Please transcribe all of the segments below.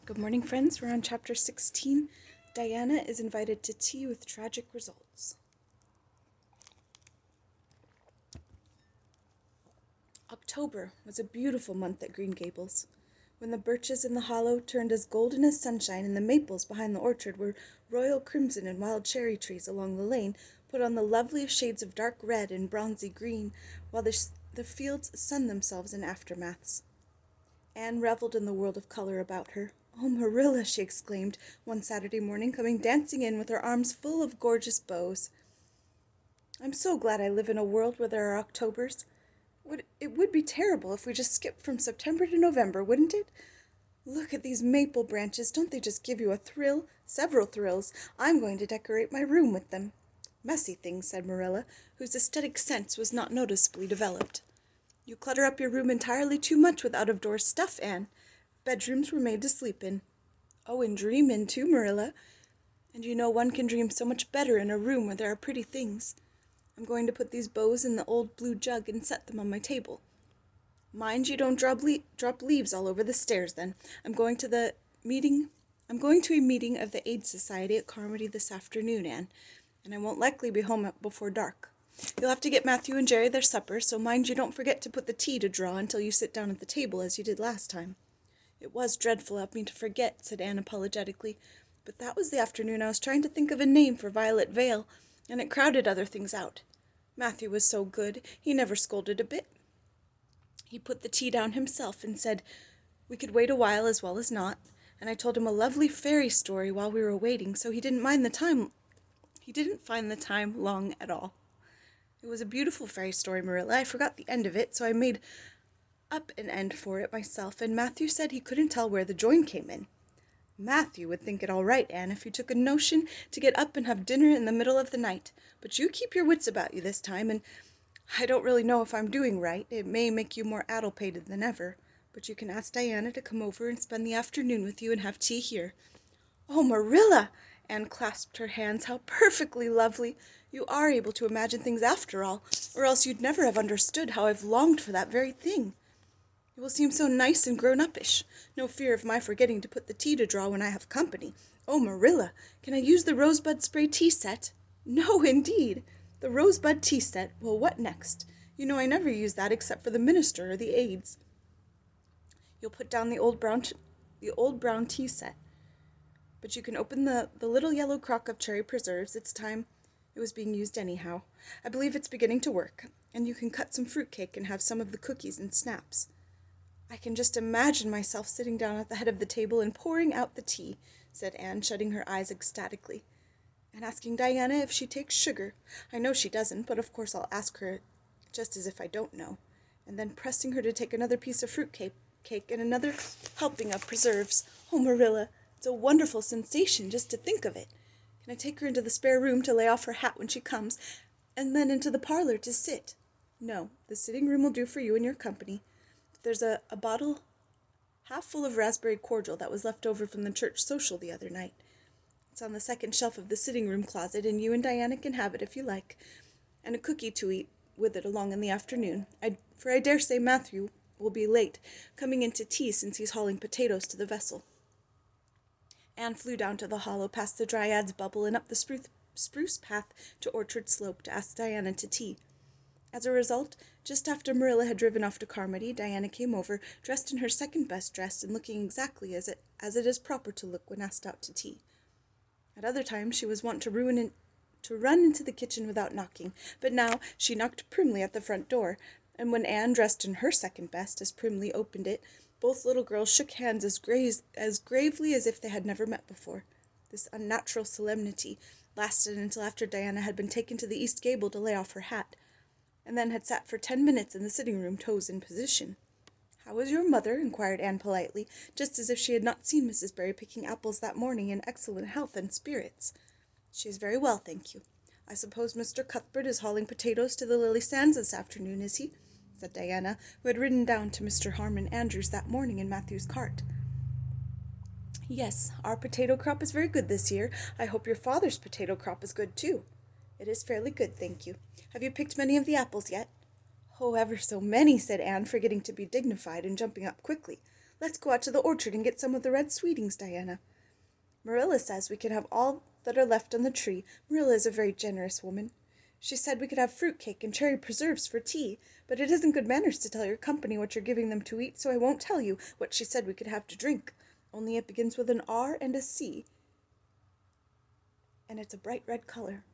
Good morning, friends. We're on chapter 16. Diana is invited to tea with tragic results. October was a beautiful month at Green Gables. When the birches in the hollow turned as golden as sunshine and the maples behind the orchard were royal crimson and wild cherry trees along the lane put on the loveliest shades of dark red and bronzy green, while the fields sunned themselves in aftermaths. Anne revelled in the world of color about her. "Oh, Marilla," she exclaimed one Saturday morning, coming dancing in with her arms full of gorgeous bows. "I'm so glad I live in a world where there are Octobers. It would be terrible if we just skipped from September to November, wouldn't it? Look at these maple branches. Don't they just give you a thrill? Several thrills. I'm going to decorate my room with them." "Messy things," said Marilla, whose aesthetic sense was not noticeably developed. "You clutter up your room entirely too much with out-of-door stuff, Anne. Bedrooms were made to sleep in." "Oh, and dream in, too, Marilla. And you know one can dream so much better in a room where there are pretty things. I'm going to put these bows in the old blue jug and set them on my table. Mind you don't drop leaves all over the stairs, then. I'm going to a meeting of the Aid Society at Carmody this afternoon, Anne, and I won't likely be home before dark. You'll have to get Matthew and Jerry their supper, so mind you don't forget to put the tea to draw until you sit down at the table, as you did last time." "It was dreadful of me to forget," said Anne apologetically, "but that was the afternoon I was trying to think of a name for Violet Vale, and it crowded other things out. Matthew was so good. He never scolded a bit. He put the tea down himself and said we could wait a while as well as not, and I told him a lovely fairy story while we were waiting, so he didn't find the time long at all. It was a beautiful fairy story, Marilla. I forgot the end of it, so I made up an end for it myself, and Matthew said he couldn't tell where the join came in." "Matthew would think it all right, Anne, if you took a notion to get up and have dinner in the middle of the night. But you keep your wits about you this time, and I don't really know if I'm doing right. It may make you more addle-pated than ever, but you can ask Diana to come over and spend the afternoon with you and have tea here." "Oh, Marilla!" Anne clasped her hands. "How perfectly lovely! You are able to imagine things after all, or else you'd never have understood how I've longed for that very thing. It will seem so nice and grown-uppish. No fear of my forgetting to put the tea to draw when I have company. Oh, Marilla, can I use the rosebud spray tea set?" "No, indeed. The rosebud tea set. Well, what next? You know I never use that except for the minister or the aides." "You'll put down the old brown tea set. But you can open the little yellow crock of cherry preserves. It's time it was being used anyhow. I believe it's beginning to work. And you can cut some fruitcake and have some of the cookies and snaps." "I can just imagine myself sitting down at the head of the table and pouring out the tea," said Anne, shutting her eyes ecstatically, "and asking Diana if she takes sugar. I know she doesn't, but of course I'll ask her just as if I don't know, and then pressing her to take another piece of fruitcake and another helping of preserves. Oh, Marilla, it's a wonderful sensation just to think of it. Can I take her into the spare room to lay off her hat when she comes, and then into the parlor to sit?" "No, the sitting room will do for you and your company. There's a bottle half full of raspberry cordial that was left over from the church social the other night. It's on the second shelf of the sitting-room closet, and you and Diana can have it if you like, and a cookie to eat with it along in the afternoon. For I dare say Matthew will be late coming in to tea since he's hauling potatoes to the vessel." Anne flew down to the hollow past the Dryad's bubble and up the spruce path to Orchard Slope to ask Diana to tea. As a result, just after Marilla had driven off to Carmody, Diana came over, dressed in her second-best dress and looking exactly as it is proper to look when asked out to tea. At other times she was wont to run into the kitchen without knocking, but now she knocked primly at the front door, and when Anne, dressed in her second-best, as primly opened it, both little girls shook hands as gravely as if they had never met before. This unnatural solemnity lasted until after Diana had been taken to the east gable to lay off her hat, and then had sat for 10 minutes in the sitting-room, toes in position. "How is your mother?" inquired Anne politely, just as if she had not seen Mrs. Barry picking apples that morning in excellent health and spirits. "She is very well, thank you. I suppose Mr. Cuthbert is hauling potatoes to the Lily Sands this afternoon, is he?" said Diana, who had ridden down to Mr. Harmon Andrews that morning in Matthew's cart. "Yes, our potato crop is very good this year. I hope your father's potato crop is good, too." "It is fairly good, thank you. Have you picked many of the apples yet?" "Oh, ever so many," said Anne, forgetting to be dignified and jumping up quickly. Let's go out to the orchard and get some of the red sweetings, Diana. Marilla says we can have all that are left on the tree. Marilla is a very generous woman. She said we could have fruit cake and cherry preserves for tea, but it isn't good manners to tell your company what you're giving them to eat, so I won't tell you what she said we could have to drink. Only it begins with an R and a C, and it's a bright red color.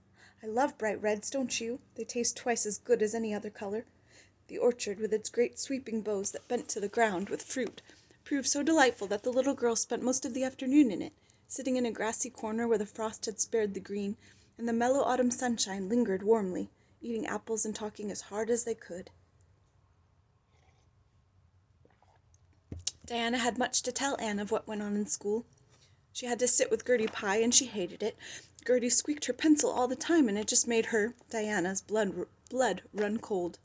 I love bright reds, don't you? They taste twice as good as any other color. The orchard, with its great sweeping boughs that bent to the ground with fruit, proved so delightful that the little girl spent most of the afternoon in it, sitting in a grassy corner where the frost had spared the green, and the mellow autumn sunshine lingered warmly, eating apples and talking as hard as they could. Diana had much to tell Anne of what went on in school. She had to sit with Gertie Pye, and she hated it. Gertie squeaked her pencil all the time, and it just made her, Diana's, blood run cold.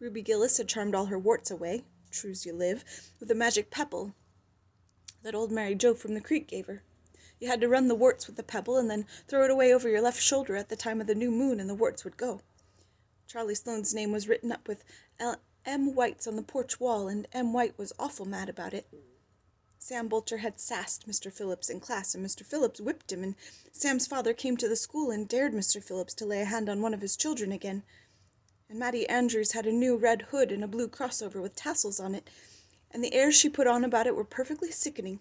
Ruby Gillis had charmed all her warts away, true's you live, with a magic pebble that old Mary Joe from the creek gave her. You had to run the warts with the pebble and then throw it away over your left shoulder at the time of the new moon, and the warts would go. Charlie Sloane's name was written up with M. White's on the porch wall, and M. White was awful mad about it. Sam Bolter had sassed Mr. Phillips in class, and Mr. Phillips whipped him, and Sam's father came to the school and dared Mr. Phillips to lay a hand on one of his children again. And Mattie Andrews had a new red hood and a blue crossover with tassels on it, and the airs she put on about it were perfectly sickening.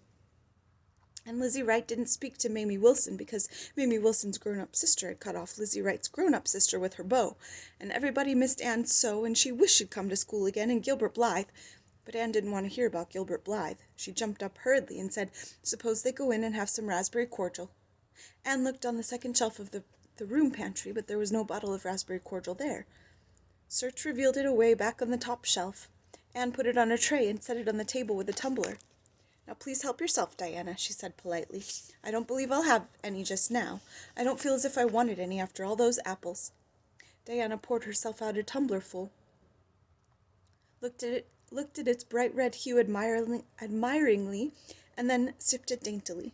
And Lizzie Wright didn't speak to Mamie Wilson because Mamie Wilson's grown-up sister had cut off Lizzie Wright's grown-up sister with her bow, and everybody missed Anne so, and she wished she'd come to school again, and Gilbert Blythe. But Anne didn't want to hear about Gilbert Blythe. She jumped up hurriedly and said, suppose they go in and have some raspberry cordial. Anne looked on the second shelf of the room pantry, but there was no bottle of raspberry cordial there. Search revealed it away back on the top shelf. Anne put it on a tray and set it on the table with a tumbler. Now please help yourself, Diana, she said politely. I don't believe I'll have any just now. I don't feel as if I wanted any after all those apples. Diana poured herself out a tumblerful, looked at its bright red hue admiringly, and then sipped it daintily.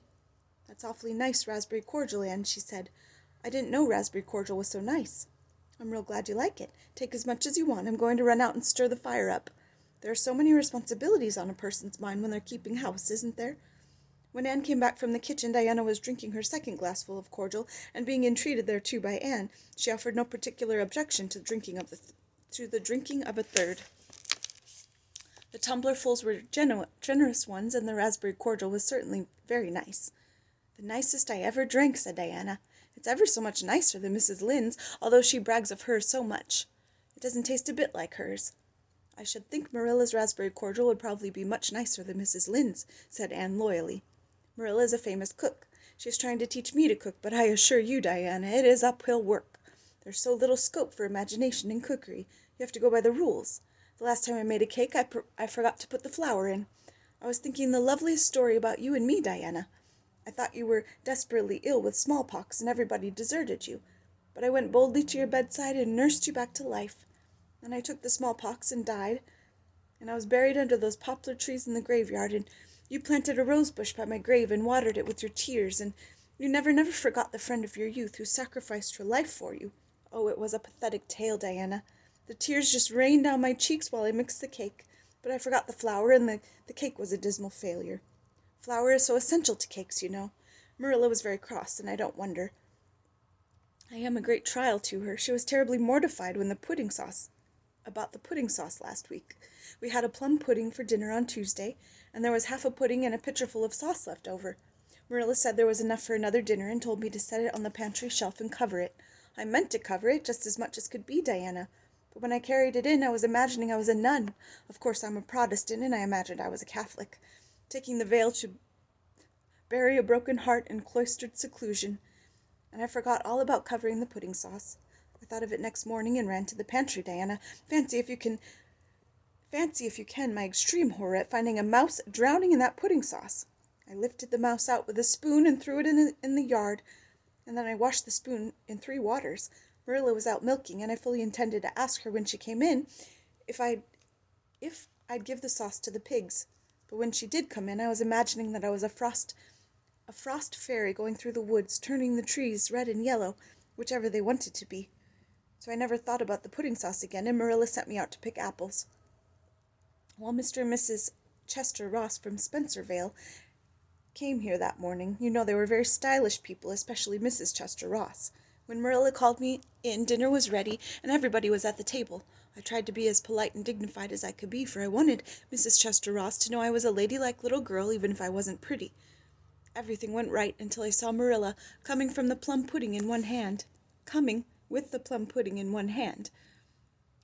That's awfully nice raspberry cordial, Anne, she said. I didn't know raspberry cordial was so nice. I'm real glad you like it. Take as much as you want. I'm going to run out and stir the fire up. There are so many responsibilities on a person's mind when they're keeping house, isn't there? When Anne came back from the kitchen, Diana was drinking her second glassful of cordial, and being entreated thereto by Anne, she offered no particular objection to the drinking of a third. The tumblerfuls were generous ones, and the raspberry cordial was certainly very nice. The nicest I ever drank, said Diana. It's ever so much nicer than Mrs. Lynde's, although she brags of hers so much. It doesn't taste a bit like hers. I should think Marilla's raspberry cordial would probably be much nicer than Mrs. Lynde's, said Anne loyally. Marilla is a famous cook. She's trying to teach me to cook, but I assure you, Diana, it is uphill work. There's so little scope for imagination in cookery. You have to go by the rules. The last time I made a cake, I forgot to put the flour in. I was thinking the loveliest story about you and me, Diana. I thought you were desperately ill with smallpox and everybody deserted you. But I went boldly to your bedside and nursed you back to life. And I took the smallpox and died. And I was buried under those poplar trees in the graveyard, and you planted a rose bush by my grave and watered it with your tears, and you never forgot the friend of your youth who sacrificed her life for you. Oh, it was a pathetic tale, Diana. The tears just rained down my cheeks while I mixed the cake, but I forgot the flour, and the cake was a dismal failure. Flour is so essential to cakes, you know. Marilla was very cross, and I don't wonder. I am a great trial to her. She was terribly mortified when about the pudding sauce last week. We had a plum pudding for dinner on Tuesday, and there was half a pudding and a pitcherful of sauce left over. Marilla said there was enough for another dinner and told me to set it on the pantry shelf and cover it. I meant to cover it just as much as could be, Diana. But when I carried it in, I was imagining I was a nun. Of course, I'm a Protestant, and I imagined I was a Catholic, taking the veil to bury a broken heart in cloistered seclusion. And I forgot all about covering the pudding sauce. I thought of it next morning and ran to the pantry, Diana. Fancy if you can my extreme horror at finding a mouse drowning in that pudding sauce. I lifted the mouse out with a spoon and threw it in the yard, and then I washed the spoon in 3 waters. Marilla was out milking, and I fully intended to ask her when she came in if I'd give the sauce to the pigs. But when she did come in, I was imagining that I was a frost fairy going through the woods, turning the trees red and yellow, whichever they wanted to be. So I never thought about the pudding sauce again, and Marilla sent me out to pick apples. While Mr. and Mrs. Chester Ross from Spencervale came here that morning. You know they were very stylish people, especially Mrs. Chester Ross. When Marilla called me in, dinner was ready, and everybody was at the table. I tried to be as polite and dignified as I could be, for I wanted Mrs. Chester Ross to know I was a ladylike little girl, even if I wasn't pretty. Everything went right until I saw Marilla coming with the plum pudding in one hand,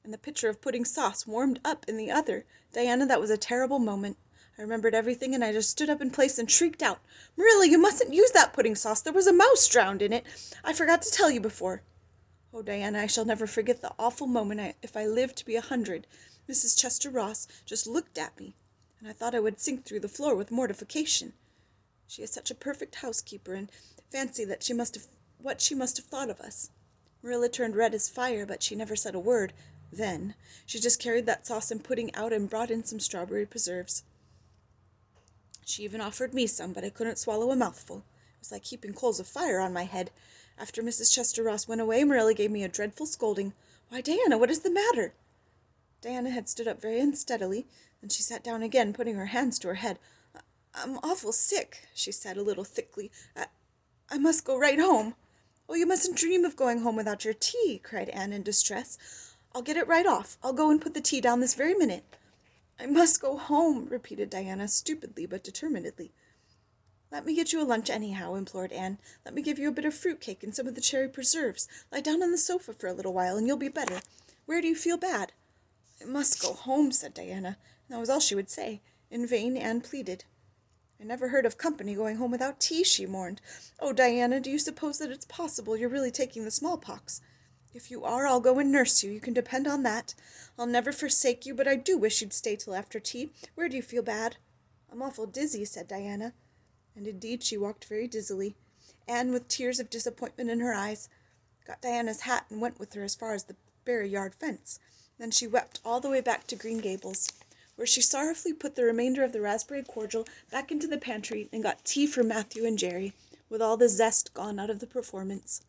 and the pitcher of pudding sauce warmed up in the other. Diana, that was a terrible moment. I remembered everything, and I just stood up in place and shrieked out, "Marilla, you mustn't use that pudding sauce. There was a mouse drowned in it. I forgot to tell you before." Oh, Diana, I shall never forget the awful moment if I live to be 100. Mrs. Chester Ross just looked at me, and I thought I would sink through the floor with mortification. She is such a perfect housekeeper, and fancy what she must have thought of us. Marilla turned red as fire, but she never said a word. Then she just carried that sauce and pudding out and brought in some strawberry preserves. She even offered me some, but I couldn't swallow a mouthful. It was like heaping coals of fire on my head. After Mrs. Chester Ross went away, Marilla gave me a dreadful scolding. "Why, Diana, what is the matter?" Diana had stood up very unsteadily, then she sat down again, putting her hands to her head. "I'm awful sick," she said a little thickly. I must go right home." "Oh, you mustn't dream of going home without your tea," cried Anne in distress. "I'll get it right off. I'll go and put the tea down this very minute." "I must go home," repeated Diana, stupidly but determinedly. "Let me get you a lunch anyhow," implored Anne. "Let me give you a bit of fruit cake and some of the cherry preserves. Lie down on the sofa for a little while and you'll be better. Where do you feel bad?" "I must go home," said Diana, and that was all she would say. In vain Anne pleaded. "I never heard of company going home without tea," she mourned. "Oh, Diana, do you suppose that it's possible you're really taking the smallpox? If you are, I'll go and nurse you. You can depend on that. I'll never forsake you, but I do wish you'd stay till after tea. Where do you feel bad?" "I'm awful dizzy," said Diana. And indeed she walked very dizzily. Anne, with tears of disappointment in her eyes, got Diana's hat and went with her as far as the Barry yard fence. Then she wept all the way back to Green Gables, where she sorrowfully put the remainder of the raspberry cordial back into the pantry and got tea for Matthew and Jerry, with all the zest gone out of the performance.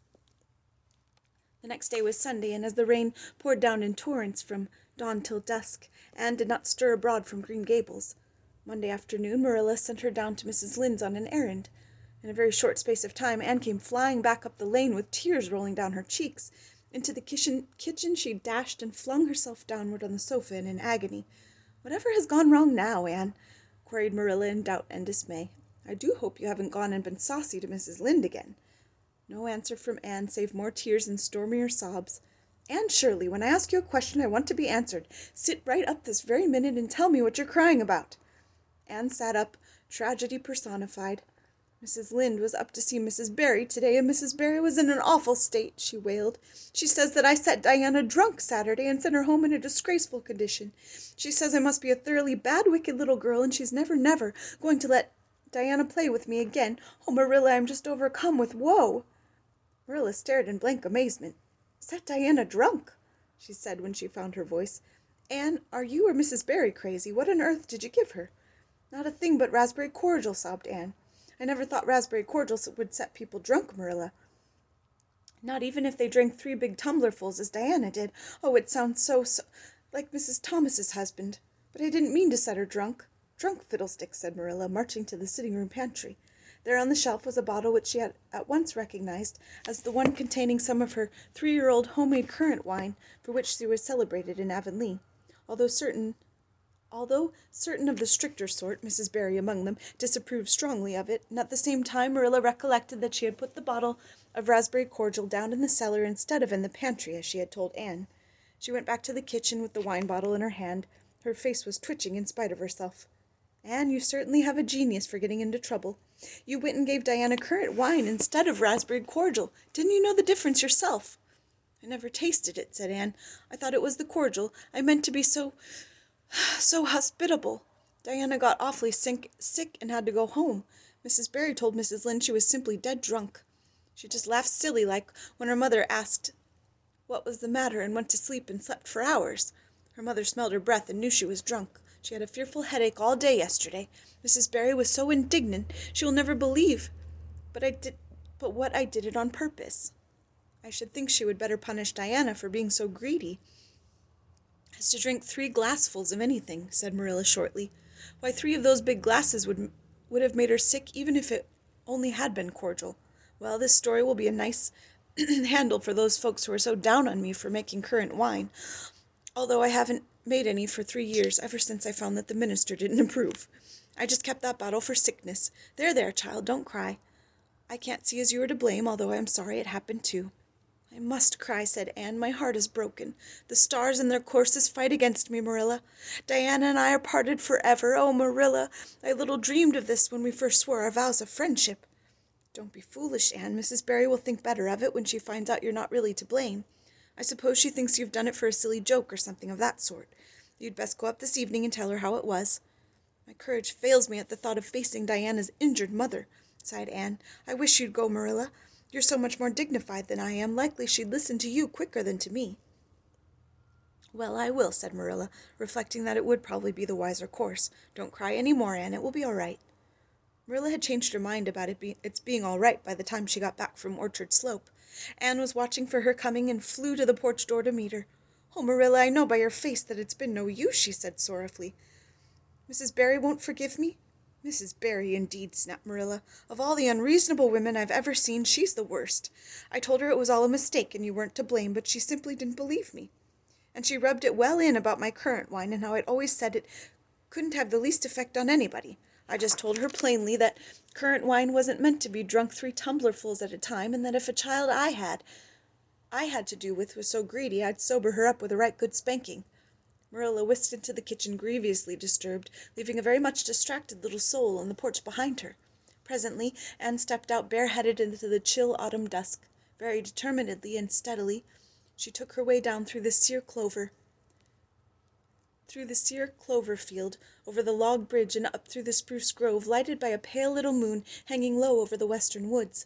The next day was Sunday, and as the rain poured down in torrents from dawn till dusk, Anne did not stir abroad from Green Gables. Monday afternoon Marilla sent her down to Mrs. Lynde's on an errand. In a very short space of time Anne came flying back up the lane with tears rolling down her cheeks. Into the kitchen she dashed and flung herself downward on the sofa in an agony. "Whatever has gone wrong now, Anne?" queried Marilla in doubt and dismay. "I do hope you haven't gone and been saucy to Mrs. Lynde again." No answer from Anne save more tears and stormier sobs. "Anne Shirley, when I ask you a question I want to be answered. Sit right up this very minute and tell me what you're crying about." Anne sat up, tragedy personified. "Mrs. Lynde was up to see Mrs. Barry today, and Mrs. Barry was in an awful state," she wailed. "She says that I set Diana drunk Saturday and sent her home in a disgraceful condition. She says I must be a thoroughly bad, wicked little girl, and she's never going to let Diana play with me again. Oh, Marilla, I'm just overcome with woe." Marilla stared in blank amazement. "Set Diana drunk?" she said when she found her voice. "Anne, are you or Mrs. Barry crazy? What on earth did you give her?" "Not a thing but raspberry cordial," sobbed Anne. "I never thought raspberry cordial would set people drunk, Marilla. Not even if they drank 3 big tumblerfuls as Diana did. Oh, it sounds so like Mrs. Thomas's husband. But I didn't mean to set her drunk." "Drunk fiddlesticks," said Marilla, marching to the sitting-room pantry. There on the shelf was a bottle which she had at once recognized as the one containing some of her 3-year-old homemade currant wine for which she was celebrated in Avonlea. Although certain of the stricter sort, Mrs. Barry among them, disapproved strongly of it, and at the same time Marilla recollected that she had put the bottle of raspberry cordial down in the cellar instead of in the pantry, as she had told Anne. She went back to the kitchen with the wine bottle in her hand. Her face was twitching in spite of herself. "Anne, you certainly have a genius for getting into trouble. You went and gave Diana currant wine instead of raspberry cordial. Didn't you know the difference yourself?" "I never tasted it," said Anne. "I thought it was the cordial. I meant to be so hospitable. Diana got awfully sick and had to go home. Mrs. Barry told Mrs. Lynde she was simply dead drunk. She just laughed silly like when her mother asked what was the matter and went to sleep and slept for hours. Her mother smelled her breath and knew she was drunk. She had a fearful headache all day yesterday. Mrs. Barry was so indignant she will never believe. But what I did it on purpose. I should think she would better punish Diana for being so greedy as to drink 3 glassfuls of anything," said Marilla shortly. Why, 3 of those big glasses would have made her sick even if it only had been cordial. Well, this story will be a nice handle for those folks who are so down on me for making currant wine, although I haven't made any for 3 years, ever since I found that the minister didn't approve. I just kept that bottle for sickness. There, there, child, don't cry. I can't see as you are to blame, although I am sorry it happened too. I must cry, said Anne. My heart is broken. The stars in their courses fight against me, Marilla. Diana and I are parted forever. Oh, Marilla, I little dreamed of this when we first swore our vows of friendship. Don't be foolish, Anne. Mrs. Barry will think better of it when she finds out you're not really to blame. I suppose she thinks you've done it for a silly joke or something of that sort. You'd best go up this evening and tell her how it was. My courage fails me at the thought of facing Diana's injured mother, sighed Anne. I wish you'd go, Marilla. You're so much more dignified than I am. Likely she'd listen to you quicker than to me. Well, I will, said Marilla, reflecting that it would probably be the wiser course. Don't cry any more, Anne. It will be all right. Marilla had changed her mind about its being all right by the time she got back from Orchard Slope. Anne was watching for her coming and flew to the porch door to meet her. Oh, Marilla, I know by your face that it's been no use, she said sorrowfully. Mrs. Barry won't forgive me? Mrs. Barry, indeed, snapped Marilla. Of all the unreasonable women I've ever seen, she's the worst. I told her it was all a mistake and you weren't to blame, but she simply didn't believe me. And she rubbed it well in about my currant wine and how I'd always said it couldn't have the least effect on anybody. I just told her plainly that currant wine wasn't meant to be drunk 3 tumblerfuls at a time, and that if a child I had to do with was so greedy, I'd sober her up with a right good spanking. Marilla whisked into the kitchen grievously disturbed, leaving a very much distracted little soul on the porch behind her. Presently Anne stepped out bareheaded into the chill autumn dusk. Very determinedly and steadily she took her way down through the sere clover field, over the log bridge and up through the spruce grove, lighted by a pale little moon hanging low over the western woods.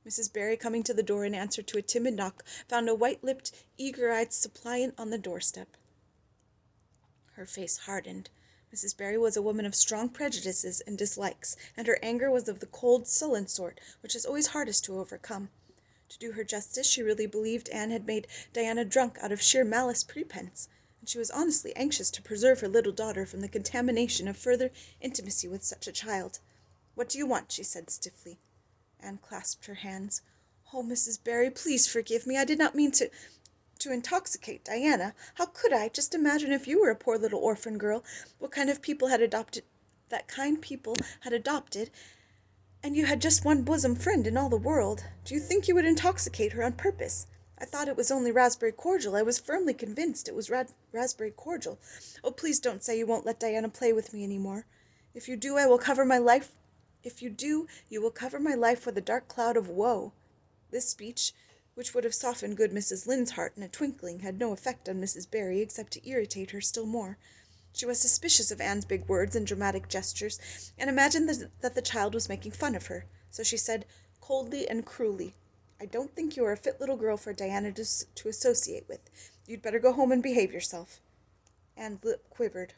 Mrs. Barry, coming to the door in answer to a timid knock, found a white-lipped, eager-eyed suppliant on the doorstep. Her face hardened. Mrs. Barry was a woman of strong prejudices and dislikes, and her anger was of the cold, sullen sort, which is always hardest to overcome. To do her justice, she really believed Anne had made Diana drunk out of sheer malice prepense, and she was honestly anxious to preserve her little daughter from the contamination of further intimacy with such a child. What do you want? She said stiffly. Anne clasped her hands. Oh, Mrs. Barry, please forgive me. I did not mean to intoxicate Diana. How could I? Just imagine if you were a poor little orphan girl, what kind of people had adopted, and you had just one bosom friend in all the world. Do you think you would intoxicate her on purpose? I thought it was only raspberry cordial. I was firmly convinced it was raspberry cordial. Oh, please don't say you won't let Diana play with me any more. If you do, you will cover my life with a dark cloud of woe. This speech, which would have softened good Mrs. Lynde's heart in a twinkling, had no effect on Mrs. Barry except to irritate her still more. She was suspicious of Anne's big words and dramatic gestures, and imagined that the child was making fun of her. So she said, coldly and cruelly, I don't think you are a fit little girl for Diana to associate with. You'd better go home and behave yourself. Anne's lip quivered.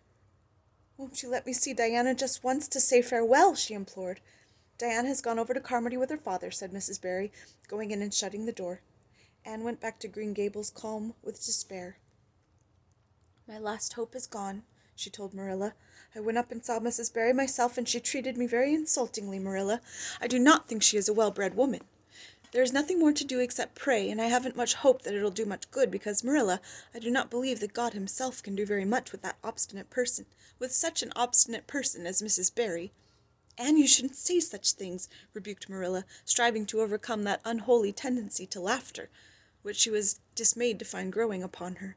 Won't you let me see Diana just once to say farewell? She implored. Diana has gone over to Carmody with her father, said Mrs. Barry, going in and shutting the door. Anne went back to Green Gables calm with despair. My last hope is gone, she told Marilla. I went up and saw Mrs. Barry myself, and she treated me very insultingly, Marilla. I do not think she is a well-bred woman. There is nothing more to do except pray, and I haven't much hope that it'll do much good, because, Marilla, I do not believe that God himself can do very much with such an obstinate person as Mrs. Barry. Anne, you shouldn't say such things, rebuked Marilla, striving to overcome that unholy tendency to laughter, which she was dismayed to find growing upon her.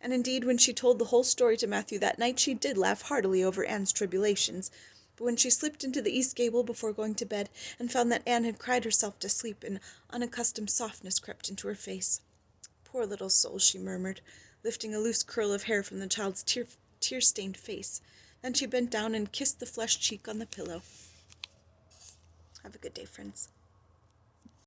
And indeed, when she told the whole story to Matthew that night, she did laugh heartily over Anne's tribulations. But when she slipped into the east gable before going to bed, and found that Anne had cried herself to sleep, an unaccustomed softness crept into her face. Poor little soul, she murmured, lifting a loose curl of hair from the child's tear-stained face. Then she bent down and kissed the flushed cheek on the pillow. Have a good day, friends.